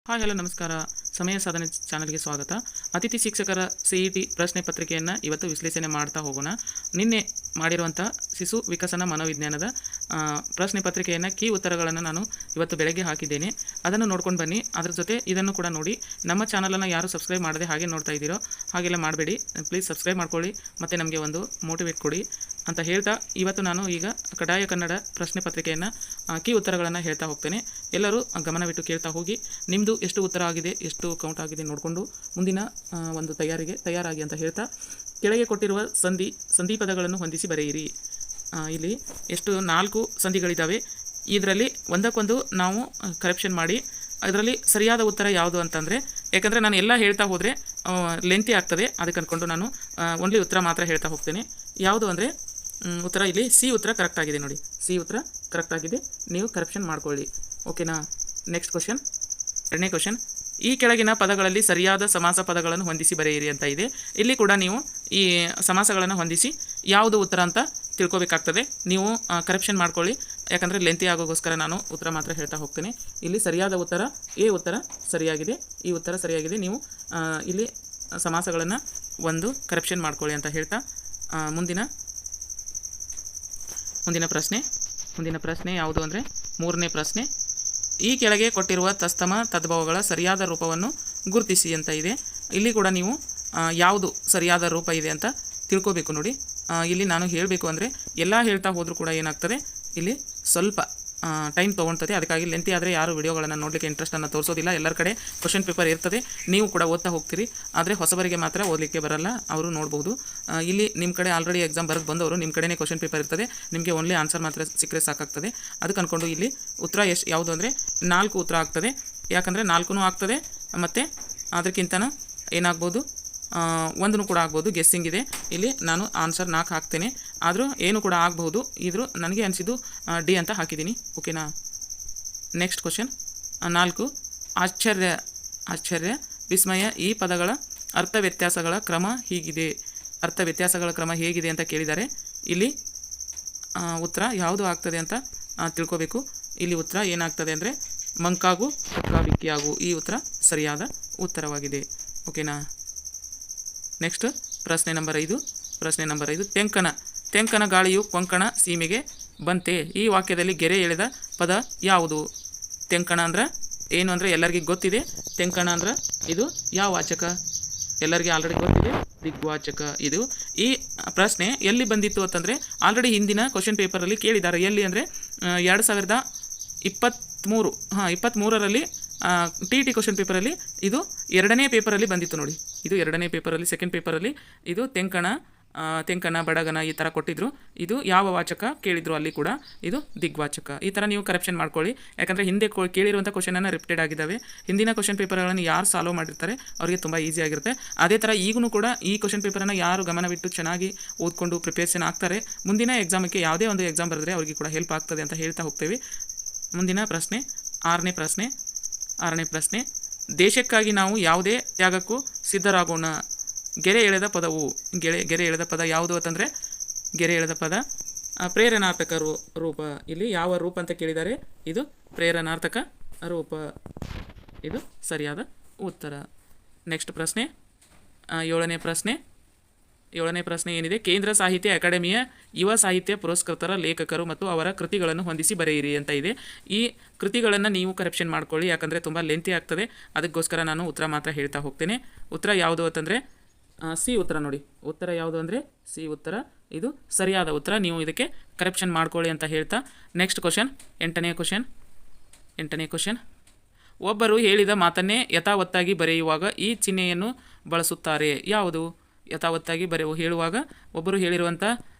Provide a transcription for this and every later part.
Hi hello ನಮಸ್ಕಾರ. ಸಮಯ ಸಾಧನೆ ಚಾನಲ್ಗೆ ಸ್ವಾಗತ. ಅತಿಥಿ ಶಿಕ್ಷಕರ CET ಪ್ರಶ್ನೆ ಪತ್ರಿಕೆಯನ್ನು ಇವತ್ತು ವಿಶ್ಲೇಷಣೆ ಮಾಡ್ತಾ ಹೋಗೋಣ. ನಿನ್ನೆ ಮಾಡಿರುವಂಥ ಶಿಶು ವಿಕಸನ ಮನೋವಿಜ್ಞಾನದ ಪ್ರಶ್ನೆ ಪತ್ರಿಕೆಯನ್ನು ಕೀ ಉತ್ತರಗಳನ್ನು ನಾನು ಇವತ್ತು ಬೆಳಗ್ಗೆ ಹಾಕಿದ್ದೇನೆ. ಅದನ್ನು ನೋಡ್ಕೊಂಡು ಬನ್ನಿ. ಅದರ ಜೊತೆ ಇದನ್ನು ಕೂಡ ನೋಡಿ. ನಮ್ಮ ಚಾನಲನ್ನು ಯಾರು ಸಬ್ಸ್ಕ್ರೈಬ್ ಮಾಡದೆ ಹಾಗೆ ನೋಡ್ತಾ ಇದ್ದೀರೋ ಹಾಗೆಲ್ಲ ಮಾಡಬೇಡಿ, ಪ್ಲೀಸ್ ಸಬ್ಸ್ಕ್ರೈಬ್ ಮಾಡ್ಕೊಳ್ಳಿ ಮತ್ತು ನಮಗೆ ಒಂದು ಮೋಟಿವೇಟ್ ಕೊಡಿ ಅಂತ ಹೇಳ್ತಾ ಇವತ್ತು ನಾನು ಈಗ ಕಡ್ಡಾಯ ಕನ್ನಡ ಪ್ರಶ್ನೆ ಪತ್ರಿಕೆಯನ್ನು ಕೀ ಉತ್ತರಗಳನ್ನು ಹೇಳ್ತಾ ಹೋಗ್ತೇನೆ. ಎಲ್ಲರೂ ಗಮನವಿಟ್ಟು ಕೇಳ್ತಾ ಹೋಗಿ. ನಿಮ್ಮದು ಎಷ್ಟು ಉತ್ತರ ಆಗಿದೆ, ಎಷ್ಟು ಕೌಂಟ್ ಆಗಿದೆ ನೋಡಿಕೊಂಡು ಮುಂದಿನ ಒಂದು ತಯಾರಾಗಿ ಅಂತ ಹೇಳ್ತಾ, ಕೆಳಗೆ ಕೊಟ್ಟಿರುವ ಸಂಧಿ ಪದಗಳನ್ನು ಹೊಂದಿಸಿ ಬರೆಯಿರಿ. ಇಲ್ಲಿ ಎಷ್ಟು 4 ಸಂಧಿಗಳಿದ್ದಾವೆ. ಇದರಲ್ಲಿ ಒಂದಕ್ಕೊಂದು ನಾವು ಕರೆಕ್ಷನ್ ಮಾಡಿ ಅದರಲ್ಲಿ ಸರಿಯಾದ ಉತ್ತರ ಯಾವುದು ಅಂತಂದರೆ, ಯಾಕಂದರೆ ನಾನು ಎಲ್ಲ ಹೇಳ್ತಾ ಹೋದರೆ ಲೆಂತಿ ಆಗ್ತದೆ, ಅದಕ್ಕೆ ಅಂದ್ಕೊಂಡು ನಾನು ಓನ್ಲಿ ಉತ್ತರ ಮಾತ್ರ ಹೇಳ್ತಾ ಹೋಗ್ತೇನೆ. ಯಾವುದು ಅಂದರೆ ಉತ್ತರ ಇಲ್ಲಿ ಸಿ ಉತ್ತರ ಕರೆಕ್ಟ್ ಆಗಿದೆ ನೋಡಿ. ಸಿ ಉತ್ತರ ಕರೆಕ್ಟ್ ಆಗಿದೆ, ನೀವು ಕರೆಕ್ಷನ್ ಮಾಡ್ಕೊಳ್ಳಿ. ಓಕೆನಾ? ನೆಕ್ಸ್ಟ್ ಕ್ವಶನ್, ಎರಡನೇ ಕ್ವಶನ್. ಈ ಕೆಳಗಿನ ಪದಗಳಲ್ಲಿ ಸರಿಯಾದ ಸಮಾಸ ಪದಗಳನ್ನು ಹೊಂದಿಸಿ ಬರೆಯಿರಿ ಅಂತ ಇದೆ. ಇಲ್ಲಿ ಕೂಡ ನೀವು ಈ ಸಮಾಸಗಳನ್ನು ಹೊಂದಿಸಿ ಯಾವುದು ಉತ್ತರ ಅಂತ ತಿಳ್ಕೊಬೇಕಾಗ್ತದೆ. ನೀವು ಕರೆಕ್ಷನ್ ಮಾಡ್ಕೊಳ್ಳಿ, ಯಾಕಂದರೆ ಲೆಂತಿ ಆಗೋಗೋಸ್ಕರ ನಾನು ಉತ್ತರ ಮಾತ್ರ ಹೇಳ್ತಾ ಹೋಗ್ತೇನೆ. ಇಲ್ಲಿ ಸರಿಯಾದ ಉತ್ತರ ಎ ಉತ್ತರ ಸರಿಯಾಗಿದೆ. ಈ ಉತ್ತರ ಸರಿಯಾಗಿದೆ. ನೀವು ಇಲ್ಲಿ ಸಮಾಸಗಳನ್ನು ಒಂದು ಕರೆಕ್ಷನ್ ಮಾಡ್ಕೊಳ್ಳಿ ಅಂತ ಹೇಳ್ತಾ ಮುಂದಿನ ಪ್ರಶ್ನೆ ಯಾವುದು ಅಂದರೆ ಮೂರನೇ ಪ್ರಶ್ನೆ. ಈ ಕೆಳಗೆ ಕೊಟ್ಟಿರುವ ತಸ್ತಮ ತದ್ಭವಗಳ ಸರಿಯಾದ ರೂಪವನ್ನು ಗುರುತಿಸಿ ಅಂತ ಇದೆ. ಇಲ್ಲಿ ಕೂಡ ನೀವು ಯಾವುದು ಸರಿಯಾದ ರೂಪ ಇದೆ ಅಂತ ತಿಳ್ಕೋಬೇಕು ನೋಡಿ. ಇಲ್ಲಿ ನಾನು ಹೇಳಬೇಕು ಅಂದರೆ ಎಲ್ಲ ಹೇಳ್ತಾ ಹೋದರೂ ಕೂಡ ಏನಾಗ್ತದೆ, ಇಲ್ಲಿ ಸ್ವಲ್ಪ ಟೈಮ್ ತೊಗೊಳ್ತದೆ. ಅದಕ್ಕಾಗಿ ಲೆಂತಿ ಆದರೆ ಯಾರು ವಿಡಿಯೋಗಳನ್ನು ನೋಡಲಿಕ್ಕೆ ಇಂಟ್ರೆಸ್ಟನ್ನು ತೋರಿಸೋದಿಲ್ಲ. ಎಲ್ಲರ ಕಡೆ ಕ್ವಶನ್ ಪೇಪರ್ ಇರ್ತದೆ, ನೀವು ಕೂಡ ಓದ್ತಾ ಹೋಗ್ತೀರಿ. ಆದರೆ ಹೊಸಬರಿಗೆ ಮಾತ್ರ ಓದಲಿಕ್ಕೆ ಬರಲ್ಲ, ಅವರು ನೋಡ್ಬೋದು. ಇಲ್ಲಿ ನಿಮ್ಮ ಕಡೆ ಆಲ್ರೆಡಿ ಎಕ್ಸಾಮ್ ಬರೆದು ಬಂದವರು ನಿಮ್ಮ ಕಡೆನೇ ಕ್ವಶನ್ ಪೇಪರ್ ಇರ್ತದೆ, ನಿಮಗೆ ಓನ್ಲಿ ಆನ್ಸರ್ ಮಾತ್ರ ಸಿಕ್ಕರೆ ಸಾಕಾಗ್ತದೆ. ಅದಕ್ಕೆ ಅಂದ್ಕೊಂಡು ಇಲ್ಲಿ ಉತ್ತರ ಯಾವುದು ಅಂದರೆ 4 ಉತ್ತರ ಆಗ್ತದೆ. ಯಾಕಂದರೆ 4 ಆಗ್ತದೆ ಮತ್ತು ಅದಕ್ಕಿಂತನೂ ಏನಾಗ್ಬೋದು, 1 ಕೂಡ ಆಗ್ಬೋದು. ಗೆಸ್ಸಿಂಗ್ ಇದೆ. ಇಲ್ಲಿ ನಾನು ಆನ್ಸರ್ 4 ಹಾಕ್ತೇನೆ, ಆದರೂ ಏನು ಕೂಡ ಆಗಬಹುದು. ಇದ್ರೂ ನನಗೆ ಅನಿಸಿದ್ದು ಡಿ ಅಂತ ಹಾಕಿದ್ದೀನಿ. ಓಕೆನಾ? Next question 4. ಆಶ್ಚರ್ಯ, ವಿಸ್ಮಯ ಈ ಪದಗಳ ಅರ್ಥ ವ್ಯತ್ಯಾಸಗಳ ಕ್ರಮ ಹೇಗಿದೆ ಅಂತ ಕೇಳಿದ್ದಾರೆ. ಇಲ್ಲಿ ಉತ್ತರ ಯಾವುದು ಆಗ್ತದೆ ಅಂತ ತಿಳ್ಕೋಬೇಕು. ಇಲ್ಲಿ ಉತ್ತರ ಏನಾಗ್ತದೆ ಅಂದರೆ ಮಂಕಾಗು ವಿಕ್ಕಿಯಾಗು. ಈ ಉತ್ತರ ಸರಿಯಾದ ಉತ್ತರವಾಗಿದೆ. ಓಕೆನಾ? ನೆಕ್ಸ್ಟ್ ಪ್ರಶ್ನೆ ನಂಬರ್ 5. ತೆಂಕನ ಗಾಳಿಯು ಕೊಂಕಣ ಸೀಮೆಗೆ ಬಂತೆ. ಈ ವಾಕ್ಯದಲ್ಲಿ ಗೆರೆ ಎಳೆದ ಪದ ಯಾವುದು? ತೆಂಕಣ ಅಂದ್ರೆ ಏನು ಅಂದರೆ ಎಲ್ಲರಿಗೂ ಗೊತ್ತಿದೆ. ತೆಂಕಣ ಅಂದ್ರೆ ಇದು ಯಾವ ವಾಚಕ? ಎಲ್ಲರಿಗೂ ಆಲ್ರೆಡಿ ಗೊತ್ತಿದೆ, ದಿಗ್ವಾಚಕ. ಇದು ಈ ಪ್ರಶ್ನೆ ಎಲ್ಲಿ ಬಂದಿತ್ತು ಅಂತಂದರೆ ಆಲ್ರೆಡಿ ಹಿಂದಿನ ಕ್ವಶನ್ ಪೇಪರಲ್ಲಿ ಕೇಳಿದ್ದಾರೆ. ಎಲ್ಲಿ ಅಂದರೆ 2023ರಲ್ಲಿ TT ಕ್ವಶನ್ ಪೇಪರಲ್ಲಿ ಇದು 2ನೇ ಪೇಪರಲ್ಲಿ ಬಂದಿತ್ತು ನೋಡಿ. ಇದು 2ನೇ ಪೇಪರಲ್ಲಿ, ಸೆಕೆಂಡ್ ಪೇಪರಲ್ಲಿ ಇದು ತೆಂಕಣ ಬಡಗನ ಈ ಥರ ಕೊಟ್ಟಿದ್ರು. ಇದು ಯಾವ ವಾಚಕ ಕೇಳಿದ್ರು, ಅಲ್ಲಿ ಕೂಡ ಇದು ದಿಗ್ವಾಚಕ. ಈ ಥರ ನೀವು ಕರೆಕ್ಷನ್ ಮಾಡ್ಕೊಳ್ಳಿ, ಯಾಕಂದರೆ ಹಿಂದೆ ಕೇಳಿರುವಂಥ ಕ್ವಶನನ್ನು ರಿಪೀಟೆಡ್ ಆಗಿದ್ದಾವೆ. ಹಿಂದಿನ ಕ್ವಶನ್ ಪೇಪರ್ಗಳನ್ನು ಯಾರು ಸಾಲ್ವ್ ಮಾಡಿರ್ತಾರೆ ಅವರಿಗೆ ತುಂಬ ಈಸಿ ಆಗಿರುತ್ತೆ. ಅದೇ ಥರ ಈಗೂ ಕೂಡ ಈ ಕ್ವಶನ್ ಪೇಪರನ್ನು ಯಾರು ಗಮನವಿಟ್ಟು ಚೆನ್ನಾಗಿ ಓದ್ಕೊಂಡು ಪ್ರಿಪೇರೇಷನ್ ಆಗ್ತಾರೆ, ಮುಂದಿನ ಎಕ್ಸಾಮಕ್ಕೆ ಯಾವುದೇ ಒಂದು ಎಕ್ಸಾಮ್ ಬರೆದ್ರೆ ಅವರಿಗೆ ಕೂಡ ಹೆಲ್ಪ್ ಆಗ್ತದೆ ಅಂತ ಹೇಳ್ತಾ ಹೋಗ್ತೇವೆ. ಮುಂದಿನ ಪ್ರಶ್ನೆ 6ನೇ ಪ್ರಶ್ನೆ. ದೇಶಕ್ಕಾಗಿ ನಾವು ಯಾವುದೇ ತ್ಯಾಗಕ್ಕೂ ಸಿದ್ಧರಾಗೋಣ. ಗೆರೆ ಎಳೆದ ಪದವು ಗೆರೆ ಎಳೆದ ಪದ ಯಾವುದು ಅಂತಂದರೆ ಗೆರೆ ಎಳೆದ ಪದ ಪ್ರೇರಣಾರ್ಥಕ ರೂಪ. ಇಲ್ಲಿ ಯಾವ ರೂಪ ಅಂತ ಕೇಳಿದ್ದಾರೆ, ಇದು ಪ್ರೇರಣಾರ್ಥಕ ರೂಪ. ಇದು ಸರಿಯಾದ ಉತ್ತರ. ನೆಕ್ಸ್ಟ್ ಪ್ರಶ್ನೆ 7ನೇ ಪ್ರಶ್ನೆ ಏನಿದೆ, ಕೇಂದ್ರ ಸಾಹಿತ್ಯ ಅಕಾಡೆಮಿಯ ಯುವ ಸಾಹಿತ್ಯ ಪುರಸ್ಕೃತರ ಲೇಖಕರು ಮತ್ತು ಅವರ ಕೃತಿಗಳನ್ನು ಹೊಂದಿಸಿ ಬರೆಯಿರಿ ಅಂತ ಇದೆ. ಈ ಕೃತಿಗಳನ್ನು ನೀವು ಕರೆಕ್ಷನ್ ಮಾಡ್ಕೊಳ್ಳಿ, ಯಾಕಂದರೆ ತುಂಬ ಲೆಂತಿ ಆಗ್ತದೆ. ಅದಕ್ಕೋಸ್ಕರ ನಾನು ಉತ್ತರ ಮಾತ್ರ ಹೇಳ್ತಾ ಹೋಗ್ತೇನೆ. ಉತ್ತರ ಯಾವುದು ಅಂತಂದರೆ ಸಿ ಉತ್ತರ ನೋಡಿ. ಉತ್ತರ ಯಾವುದು ಅಂದರೆ ಸಿ ಉತ್ತರ. ಇದು ಸರಿಯಾದ ಉತ್ತರ. ನೀವು ಇದಕ್ಕೆ ಕರೆಕ್ಷನ್ ಮಾಡ್ಕೊಳ್ಳಿ ಅಂತ ಹೇಳ್ತಾ ನೆಕ್ಸ್ಟ್ ಕ್ವಶನ್ 8ನೇ ಕ್ವಶನ್. ಒಬ್ಬರು ಹೇಳಿದ ಮಾತನ್ನೇ ಯಥಾವತ್ತಾಗಿ ಬರೆಯುವಾಗ ಈ ಚಿಹ್ನೆಯನ್ನು ಬಳಸುತ್ತಾರೆ. ಯಾವುದು? ಯಥಾವತ್ತಾಗಿ ಹೇಳುವಾಗ ಒಬ್ಬರು ಹೇಳಿರುವಂಥ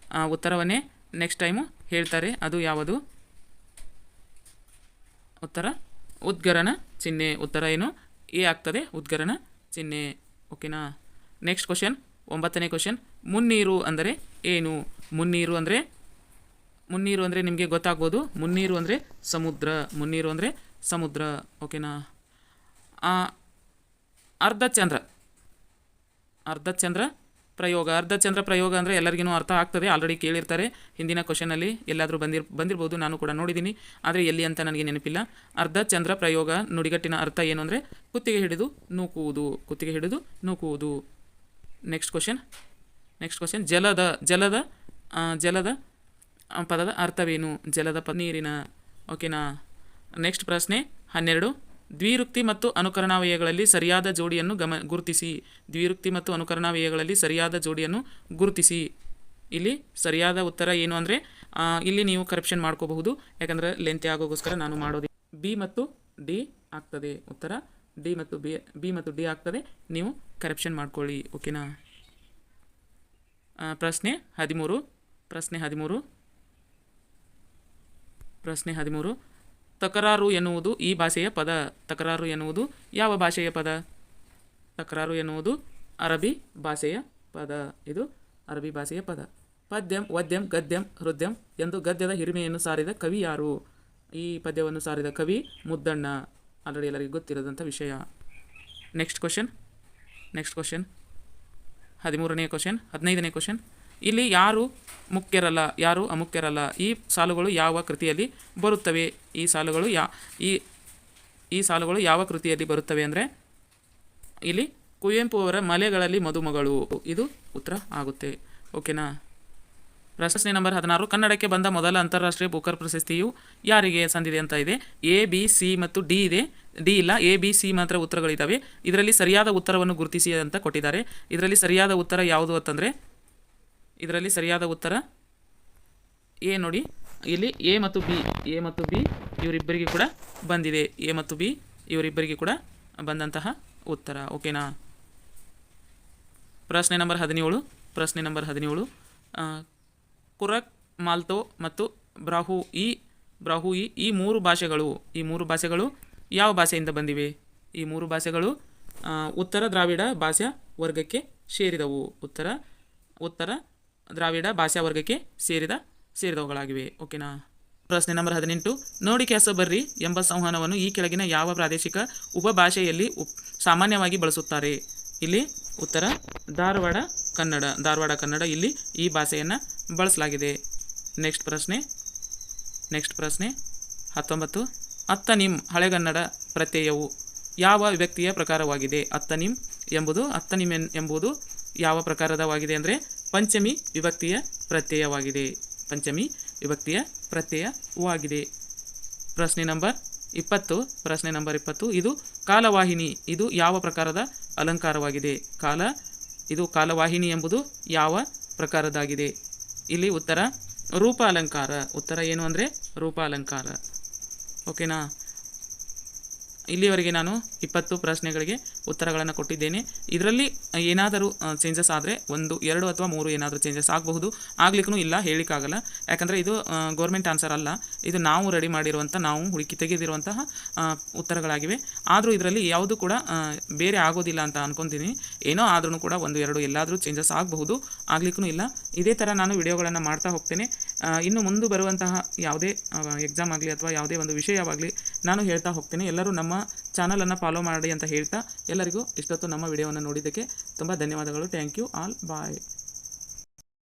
ಉತ್ತರವನ್ನೇ ನೆಕ್ಸ್ಟ್ ಟೈಮು ಹೇಳ್ತಾರೆ. ಅದು ಯಾವುದು? ಉತ್ತರ ಉದ್ಗರಣ ಚಿಹ್ನೆ. ಉತ್ತರ ಏನು? ಎ ಆಗ್ತದೆ, ಉದ್ಗರಣ ಚಿಹ್ನೆ. ಓಕೆನಾ? ನೆಕ್ಸ್ಟ್ ಕ್ವಶನ್ 9ನೇ ಕ್ವಶನ್. ಮುನ್ನೀರು ಅಂದರೆ ಏನು? ಮುನ್ನೀರು ಅಂದರೆ ನಿಮಗೆ ಗೊತ್ತಾಗ್ಬೋದು. ಮುನ್ನೀರು ಅಂದರೆ ಸಮುದ್ರ. ಓಕೆನಾ? ಅರ್ಧಚಂದ್ರ ಪ್ರಯೋಗ. ಅರ್ಧಚಂದ್ರ ಪ್ರಯೋಗ ಅಂದರೆ ಎಲ್ಲರಿಗೂ ಅರ್ಥ ಆಗ್ತದೆ, ಆಲ್ರೆಡಿ ಕೇಳಿರ್ತಾರೆ ಹಿಂದಿನ ಕ್ವಶನಲ್ಲಿ ಎಲ್ಲಾದರೂ ಬಂದಿರ್ಬೋದು, ನಾನು ಕೂಡ ನೋಡಿದ್ದೀನಿ, ಆದರೆ ಎಲ್ಲಿ ಅಂತ ನನಗೆ ನೆನಪಿಲ್ಲ. ಅರ್ಧಚಂದ್ರ ಪ್ರಯೋಗ ನುಡಿಗಟ್ಟಿನ ಅರ್ಥ ಏನು ಅಂದರೆ ಕುತ್ತಿಗೆ ಹಿಡಿದು ನೂಕುವುದು, ಕುತ್ತಿಗೆ ಹಿಡಿದು ನೂಕುವುದು. ನೆಕ್ಸ್ಟ್ ಕ್ವಶನ್ ಜಲದ ಪದದ ಅರ್ಥವೇನು? ಜಲದ ನೀರಿನ. ಓಕೆನಾ. ನೆಕ್ಸ್ಟ್ ಪ್ರಶ್ನೆ 12. ದ್ವಿರುಕ್ತಿ ಮತ್ತು ಅನುಕರಣಾವ್ಯಯಗಳಲ್ಲಿ ಸರಿಯಾದ ಜೋಡಿಯನ್ನು ಗುರುತಿಸಿ. ದ್ವಿರುಕ್ತಿ ಮತ್ತು ಅನುಕರಣಾವ್ಯಯಗಳಲ್ಲಿ ಸರಿಯಾದ ಜೋಡಿಯನ್ನು ಗುರುತಿಸಿ. ಇಲ್ಲಿ ಸರಿಯಾದ ಉತ್ತರ ಏನು ಅಂದರೆ ಇಲ್ಲಿ ನೀವು ಕರೆಕ್ಷನ್ ಮಾಡ್ಕೋಬಹುದು, ಯಾಕಂದರೆ ಲೆಂತಿ ಆಗೋಗೋಸ್ಕರ ನಾನು ಮಾಡೋದು. ಬಿ ಮತ್ತು ಡಿ ಆಗ್ತದೆ ಉತ್ತರ. ಬಿ ಮತ್ತು ಡಿ ಆಗ್ತದೆ, ನೀವು ಕರೆಕ್ಷನ್ ಮಾಡ್ಕೊಳ್ಳಿ. ಓಕೆನಾ. ಪ್ರಶ್ನೆ 13. ತಕರಾರು ಎನ್ನುವುದು ಈ ಭಾಷೆಯ ಪದ. ತಕರಾರು ಎನ್ನುವುದು ಯಾವ ಭಾಷೆಯ ಪದ? ತಕರಾರು ಎನ್ನುವುದು ಅರಬಿ ಭಾಷೆಯ ಪದ. ಇದು ಅರಬಿ ಭಾಷೆಯ ಪದ. ಪದ್ಯಂ, ವದ್ಯಂ, ಗದ್ಯಂ, ಹೃದ್ಯಂ ಎಂದು ಗದ್ಯದ ಹಿರಿಮೆಯನ್ನು ಸಾರಿದ ಕವಿ ಯಾರು? ಈ ಪದ್ಯವನ್ನು ಸಾರಿದ ಕವಿ ಮುದ್ದಣ್ಣ. ಆಲ್ರೆಡಿ ಎಲ್ಲರಿಗೂ ಗೊತ್ತಿರೋದಂಥ ವಿಷಯ. ನೆಕ್ಸ್ಟ್ ಕ್ವಶನ್ 13ನೇ ಕ್ವಶನ್. 15ನೇ ಕ್ವಶನ್. ಇಲ್ಲಿ ಯಾರು ಮುಖ್ಯರಲ್ಲ, ಯಾರು ಅಮುಖ್ಯರಲ್ಲ? ಈ ಸಾಲುಗಳು ಯಾವ ಕೃತಿಯಲ್ಲಿ ಬರುತ್ತವೆ? ಈ ಸಾಲುಗಳು ಯಾವ ಕೃತಿಯಲ್ಲಿ ಬರುತ್ತವೆ ಅಂದರೆ ಇಲ್ಲಿ ಕುವೆಂಪು ಅವರ ಮಲೆಗಳಲ್ಲಿ ಮದುಮಗಳು, ಇದು ಉತ್ತರ ಆಗುತ್ತೆ. ಓಕೆನಾ. ಪ್ರಶ್ನೆ ನಂಬರ್ 16. ಕನ್ನಡಕ್ಕೆ ಬಂದ ಮೊದಲ ಅಂತಾರಾಷ್ಟ್ರೀಯ ಬೂಕರ್ ಪ್ರಶಸ್ತಿಯು ಯಾರಿಗೆ ಸಂದಿದೆ ಅಂತ ಇದೆ. ಎ, ಬಿ, ಸಿ ಮತ್ತು ಡಿ ಇದೆ. ಡಿ ಇಲ್ಲ, ಎ, ಬಿ, ಸಿ ಮಾತ್ರ ಉತ್ತರಗಳಿದ್ದಾವೆ. ಇದರಲ್ಲಿ ಸರಿಯಾದ ಉತ್ತರವನ್ನು ಗುರುತಿಸಿ ಅಂತ ಕೊಟ್ಟಿದ್ದಾರೆ. ಇದರಲ್ಲಿ ಸರಿಯಾದ ಉತ್ತರ ಯಾವುದು ಅಂತಂದರೆ ಇದರಲ್ಲಿ ಸರಿಯಾದ ಉತ್ತರ ಎ ನೋಡಿ. ಇಲ್ಲಿ ಎ ಮತ್ತು ಬಿ ಇವರಿಬ್ಬರಿಗೆ ಕೂಡ ಬಂದಿದೆ. ಎ ಮತ್ತು ಬಿ ಇವರಿಬ್ಬರಿಗೆ ಕೂಡ ಬಂದಂತಹ ಉತ್ತರ. ಓಕೆನಾ. ಪ್ರಶ್ನೆ ನಂಬರ್ 17. ಕುರಕ್, ಮಾಲ್ಟೋ ಮತ್ತು ಬ್ರಾಹುಯಿ ಈ ಮೂರು ಭಾಷೆಗಳು ಯಾವ ಭಾಷೆಯಿಂದ ಬಂದಿವೆ? ಈ ಮೂರು ಭಾಷೆಗಳು ಉತ್ತರ ದ್ರಾವಿಡ ಭಾಷಾ ವರ್ಗಕ್ಕೆ ಸೇರಿದವು. ಉತ್ತರ ದ್ರಾವಿಡ ಭಾಷಾ ವರ್ಗಕ್ಕೆ ಸೇರಿದವುಗಳಾಗಿವೆ. ಓಕೆನಾ. ಪ್ರಶ್ನೆ ನಂಬರ್ 18. ನೋಡಿ ಕೆಲಸ ಬರ್ರಿ ಎಂಬ ಸಂವಹನವನ್ನು ಈ ಕೆಳಗಿನ ಯಾವ ಪ್ರಾದೇಶಿಕ ಉಪಭಾಷೆಯಲ್ಲಿ ಸಾಮಾನ್ಯವಾಗಿ ಬಳಸುತ್ತಾರೆ? ಇಲ್ಲಿ ಉತ್ತರ ಧಾರವಾಡ ಕನ್ನಡ. ಇಲ್ಲಿ ಈ ಭಾಷೆಯನ್ನು ಬಳಸಲಾಗಿದೆ. ನೆಕ್ಸ್ಟ್ ಪ್ರಶ್ನೆ 19. ಅತ್ತನಿಂ ಹಳೆಗನ್ನಡ ಪ್ರತ್ಯಯವು ಯಾವ ವಿಭಕ್ತಿಯ ಪ್ರಕಾರವಾಗಿದೆ? ಅತ್ತನಿಂ ಎಂಬುದು ಯಾವ ಪ್ರಕಾರದವಾಗಿದೆ ಅಂದರೆ ಪಂಚಮಿ ವಿಭಕ್ತಿಯ ಪ್ರತ್ಯಯವಾಗಿದೆ. ಪ್ರಶ್ನೆ ನಂಬರ್ 20. ಇದು ಕಾಲವಾಹಿನಿ, ಇದು ಯಾವ ಪ್ರಕಾರದ ಅಲಂಕಾರವಾಗಿದೆ? ಇದು ಕಾಲವಾಹಿನಿ ಎಂಬುದು ಯಾವ ಪ್ರಕಾರದಾಗಿದೆ? ಇಲ್ಲಿ ಉತ್ತರ ರೂಪ ಅಲಂಕಾರ. ಉತ್ತರ ಏನು ಅಂದರೆ ರೂಪ ಅಲಂಕಾರ. ಓಕೆನಾ. ಇಲ್ಲಿವರೆಗೆ ನಾನು 20 ಪ್ರಶ್ನೆಗಳಿಗೆ ಉತ್ತರಗಳನ್ನು ಕೊಟ್ಟಿದ್ದೇನೆ. ಇದರಲ್ಲಿ ಏನಾದರೂ ಚೇಂಜಸ್ ಆದರೆ 1, 2 ಅಥವಾ 3 ಏನಾದರೂ ಚೇಂಜಸ್ ಆಗಬಹುದು, ಆಗ್ಲಿಕ್ಕೂ ಇಲ್ಲ, ಹೇಳಲಿಕ್ಕಾಗಲ್ಲ. ಯಾಕಂದರೆ ಇದು ಗೌರ್ಮೆಂಟ್ ಆನ್ಸರ್ ಅಲ್ಲ, ಇದು ನಾವು ರೆಡಿ ಮಾಡಿರುವಂಥ, ನಾವು ಹುಡುಕಿ ತೆಗೆದಿರುವಂತಹ ಉತ್ತರಗಳಾಗಿವೆ. ಆದರೂ ಇದರಲ್ಲಿ ಯಾವುದು ಕೂಡ ಬೇರೆ ಆಗೋದಿಲ್ಲ ಅಂತ ಅಂದ್ಕೊತೀನಿ. ಏನೋ ಆದ್ರೂ ಕೂಡ 1, 2 ಎಲ್ಲಾದರೂ ಚೇಂಜಸ್ ಆಗಬಹುದು, ಆಗ್ಲಿಕ್ಕೂ ಇಲ್ಲ. ಇದೇ ಥರ ನಾನು ವಿಡಿಯೋಗಳನ್ನು ಮಾಡ್ತಾ ಹೋಗ್ತೇನೆ. ಇನ್ನು ಮುಂದೆ ಬರುವಂತಹ ಯಾವುದೇ ಎಕ್ಸಾಮ್ ಆಗಲಿ ಅಥವಾ ಯಾವುದೇ ಒಂದು ವಿಷಯವಾಗಲಿ ನಾನು ಹೇಳ್ತಾ ಹೋಗ್ತೇನೆ. ಎಲ್ಲರೂ ನಮ್ಮ ಚಾನಲನ್ನು ಫಾಲೋ ಮಾಡಿ ಅಂತ ಹೇಳ್ತಾ ಎಲ್ಲರಿಗೂ ಇಷ್ಟೊತ್ತು ನಮ್ಮ ವಿಡಿಯೋವನ್ನು ನೋಡಿದ್ದಕ್ಕೆ ತುಂಬ ಧನ್ಯವಾದಗಳು. Thank you all. ಬಾಯ್.